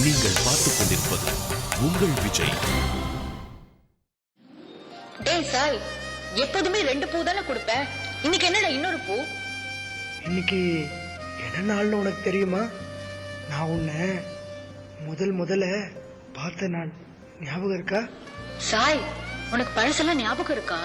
நீங்கள் பார்த்துக் கொண்டிருப்பது உங்கள் விஜய். டேய் சாய், எப்போதுமே 2 பூ தானே கொடுப்பேன். இன்னைக்கு என்னடா இன்னொரு பூ? இன்னைக்கு என்ன நாள்னு உனக்கு தெரியுமா? நான் உன்னை முதல்ல பார்த்த நாள் ஞாபகம் இருக்கா? சாய், உனக்கு பழசெல்லாம் ஞாபகம் இருக்கா?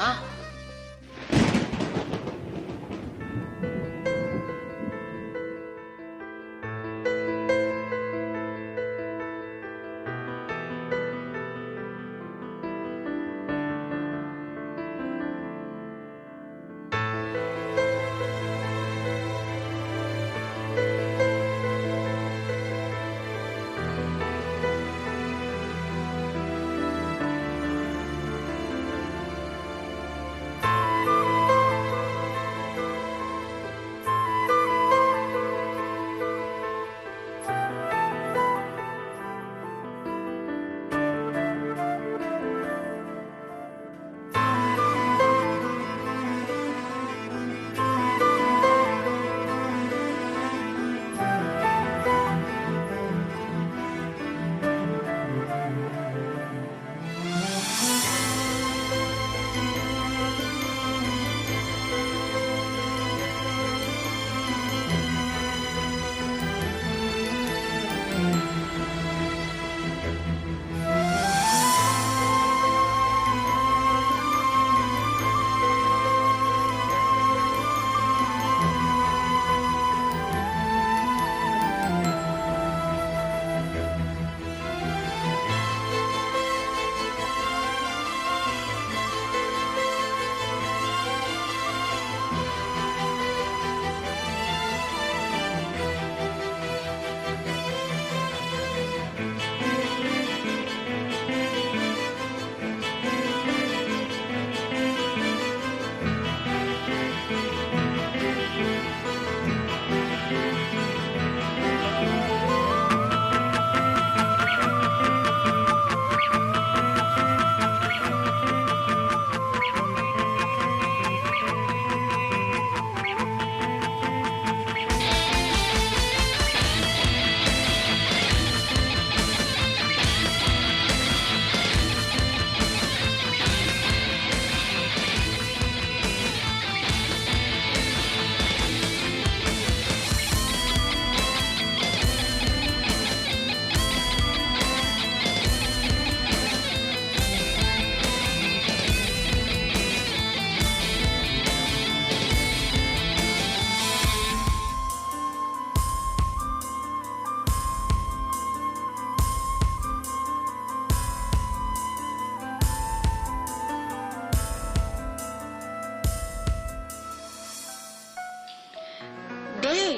டேய்,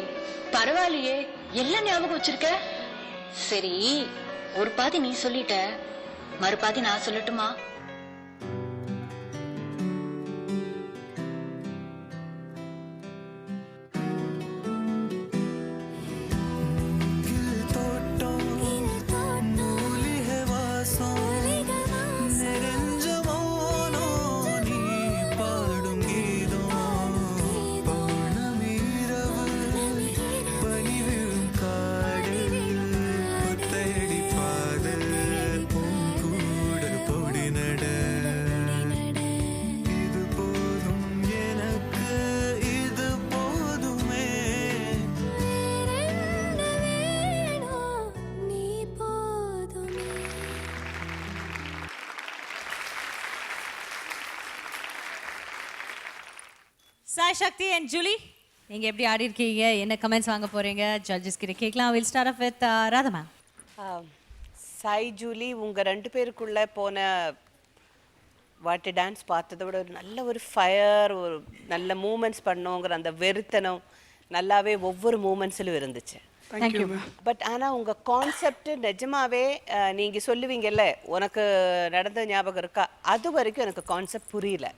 பரவாயில்லையே, எல்லாம் ஞாபகம் வச்சிருக்க. சரி, ஒரு பாதி நீ சொல்லிட்ட, மறுபாதி நான் சொல்லட்டுமா? சாய் சக்தி அண்ட் ஜூலி, நீங்க எப்படி ஆடி இருக்கீங்க? என்ன கமெண்ட்ஸ் வாங்க போறீங்க? ஜட்ஜஸ் கிட்ட கேட்கலாம். Will start off with Radha ma'am. Sai Julie, உங்க 2 பேருக்குள்ள போன வாட்டி டான்ஸ் பார்த்ததை விட ஒரு நல்ல ஒரு ஃபயர், ஒரு நல்ல மூமெண்ட்ஸ் பண்ணோங்கிற அந்த வெறித்தனம் நல்லாவே ஒவ்வொரு மூமெண்ட்ஸிலும் இருந்துச்சு. தேங்க்யூ. பட் ஆனால் உங்கள் கான்செப்ட் நிஜமாவே நீங்கள் சொல்லுவீங்கல்ல, உனக்கு நடந்த ஞாபகம் இருக்கா, அது வரைக்கும் எனக்கு கான்செப்ட் புரியல.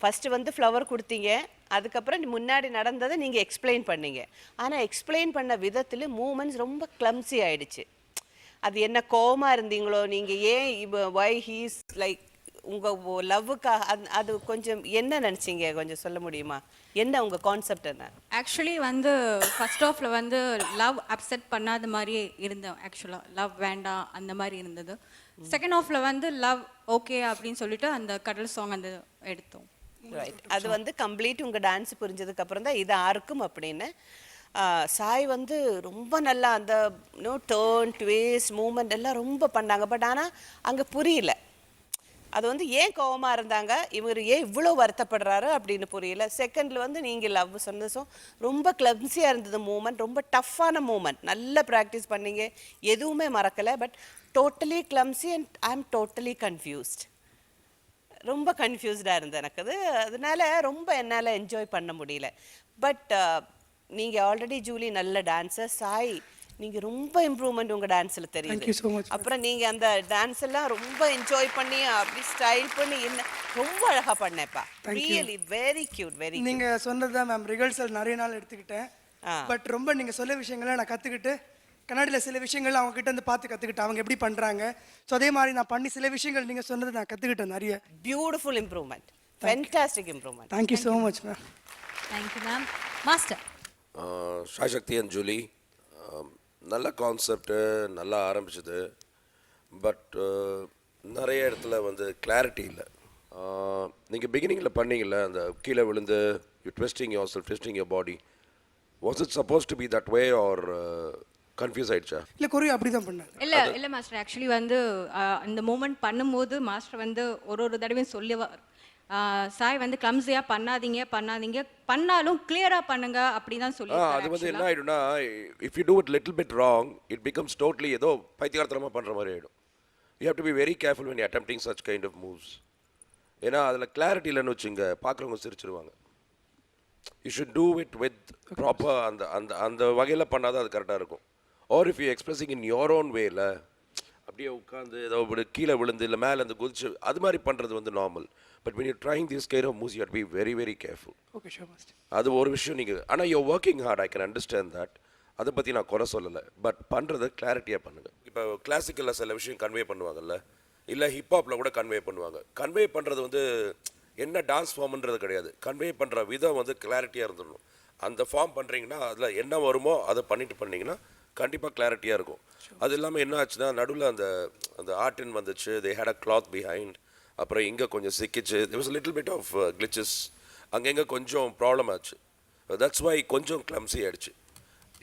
ஃபஸ்ட்டு வந்து ஃப்ளவர் கொடுத்தீங்க, அதுக்கப்புறம் முன்னாடி நடந்ததை நீங்கள் எக்ஸ்பிளைன் பண்ணீங்க. ஆனால் எக்ஸ்பிளைன் பண்ண விதத்தில் மூமெண்ட்ஸ் ரொம்ப கிளம்ஸி ஆயிடுச்சு. அது என்ன கோவமாக இருந்தீங்களோ, நீங்கள் ஏன் இப்போ வை ஹீஸ் லைக் உங்கள் லவ்வுக்காக அது கொஞ்சம் என்ன நினச்சிங்க கொஞ்சம் சொல்ல முடியுமா? என்ன உங்கள் கான்செப்ட் என்ன? ஆக்சுவலி வந்து ஃபர்ஸ்ட் ஆஃப்ல வந்து லவ் அப்செட் பண்ணாத மாதிரியே இருந்தோம். ஆக்சுவலாக லவ் வேண்டாம் அந்த மாதிரி இருந்தது. செகண்ட் ஆஃப்ல வந்து லவ் ஓகே அப்படின்னு சொல்லிட்டு அந்த கடல் சாங் அந்த எடுத்தோம். ரைட். அது வந்து கம்ப்ளீட் உங்கள் டான்ஸ் புரிஞ்சதுக்கு அப்புறம் தான் இது ஆருக்கும் அப்படின்னு. சாய் வந்து ரொம்ப நல்லா அந்த டேர்ன் ட்விஸ்ட் மூமெண்ட் எல்லாம் ரொம்ப பண்ணாங்க. பட் ஆனால் அங்கே புரியல. அது வந்து ஏன் கோவமாக இருந்தாங்க, இவர் ஏன் இவ்வளோ வருத்தப்படுறாரு அப்படின்னு புரியல. செகண்டில் வந்து நீங்கள் லவ் சொன்னதும் ரொம்ப கிளப்ஸியாக இருந்தது மூமெண்ட், ரொம்ப டஃப்பான மூமெண்ட். நல்லா ப்ராக்டிஸ் பண்ணீங்க, எதுவுமே மறக்கலை. But totally clumsy and I am totally confused. ரொம்ப கன்ஃபியூஸ்டாக இருந்தது எனக்கு அது. அதனால ரொம்ப என்னால் என்ஜாய் பண்ண முடியல. பட் நீங்கள் ஆல்ரெடி ஜூலி நல்ல டான்ஸர். சாய் நீங்கள் ரொம்ப இம்ப்ரூவ்மெண்ட் உங்கள் டான்ஸில் Thank you தெரியுது. so much. அப்புறம் நீங்கள் அந்த டான்ஸ் எல்லாம் ரொம்ப என்ஜாய் பண்ணி அப்படி ஸ்டைல் பண்ணி என்ன ரொம்ப அழகாக பண்ணேப்பா. ரியலி வெரி கியூட், வெரி நீங்க சொன்னதுதான் மேம். ரிஹர்சல் நிறைய நாள் எடுத்துக்கிட்டேன். பட் ரொம்ப நீங்க சொல்ல விஷயங்களை நான் கத்துக்கிட்டு கண்ணாடியில் சில விஷயங்கள் அவங்க கிட்ட இருந்து பார்த்து கத்துக்கிட்டேன், அவங்க எப்படி பண்றாங்க. ஸோ அதே மாதிரி நான் பண்ணி சில விஷயங்கள் நீங்க சொன்னது நான் கத்துக்கிட்டேன் நிறைய. Beautiful improvement, fantastic improvement. Thank you so much ma'am. Thank you ma'am. Master. Sai Sakthi and Julie, நல்ல கான்செப்டு, நல்லா ஆரம்பிச்சது. பட் நிறைய இடத்துல வந்து கிளாரிட்டி இல்லை. நீங்கள் பிகினிங்கில் பண்ணீங்கல்ல, அந்த கீழே விழுந்து you twisting yourself, twisting your body, was it suppose to be that way or confuse ஆயிடுச்சா? இல்லை, கொரியோ அப்படி தான் பண்ணாங்க. இல்லை மாஸ்டர், ஆக்சுவலி வந்து இந்த மூமெண்ட் பண்ணும்போது மாஸ்டர் வந்து ஒரு தடவையும் சொல்லுவார், சாய் வந்து கிளம்ஸியாக பண்ணாதீங்க, பண்ணாலும் கிளியராக பண்ணுங்க அப்படி தான் சொல்லி. அது வந்து என்ன ஆகிடும்னா, if you do it little bit wrong, it becomes totally ஏதோ பைத்தியகாரத்தனமாக பண்ணுற மாதிரி ஆகிடும். You have to be very careful when you attempting such kind of moves. ஏன்னா அதில் கிளாரிட்டி இல்லைன்னு வச்சுங்க, பார்க்குறவங்க சிரிச்சிருவாங்க. You should do it with proper அந்த அந்த அந்த வகையில் பண்ணாதான் அது கரெக்டாக இருக்கும். Or if you expressing in your own வேல, அப்படியே உட்காந்து ஏதோ கீழே விழுந்து இல்லை மேலே அந்த குதிச்சு அது மாதிரி பண்ணுறது வந்து normal. But when you're trying this kind of moves, you have to be very very careful. Okay sure master. அது ஒரு விஷயம். நீங்கள் ஆனால் you're working hard, I can understand that. அதை பற்றி நான் குறை சொல்லலை. பட் பண்ணுறதை கிளாரிட்டியாக பண்ணுங்கள். இப்போ கிளாசிக்கலில் சில விஷயம் கன்வே பண்ணுவாங்கல்ல, இல்லை ஹிப்ஹாப்பில் கூட கன்வே பண்ணுவாங்க. கன்வே பண்ணுறது வந்து என்ன டான்ஸ் ஃபார்ம்ன்றது கிடையாது, கன்வே பண்ணுற விதம் வந்து கிளாரிட்டியாக இருந்துடணும். அந்த ஃபார்ம் பண்ணுறீங்கன்னா அதில் என்ன வருமோ அதை பண்ணிட்டு பண்ணிங்கன்னா கண்டிப்பாக கிளாரிட்டியாக இருக்கும். அது இல்லாமல் என்ன ஆச்சுன்னா, நடுவில் அந்த அந்த ஆர்டின் வந்துச்சு, they had a cloth behind. அப்புறம் இங்கே கொஞ்சம் சிக்கிச்சு, there was a little bit of glitches. அங்கங்கே கொஞ்சம் ப்ராப்ளம் ஆச்சு. தட்ஸ் வை கொஞ்சம் கிளம்ஸி ஆகிடுச்சு.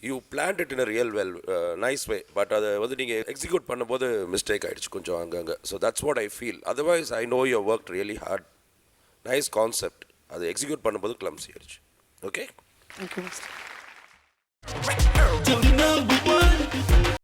You plant it in a real well nice way. But அதை வந்து நீங்கள் எக்ஸிக்யூட் பண்ணும்போது மிஸ்டேக் ஆகிடுச்சு கொஞ்சம் அங்கங்கே. So that's what I feel. Otherwise I know you work really heart. Nice concept. அதை எக்ஸிக்யூட் பண்ணும்போது கிளம்ஸி ஆகிடுச்சு. Okay, thank you master.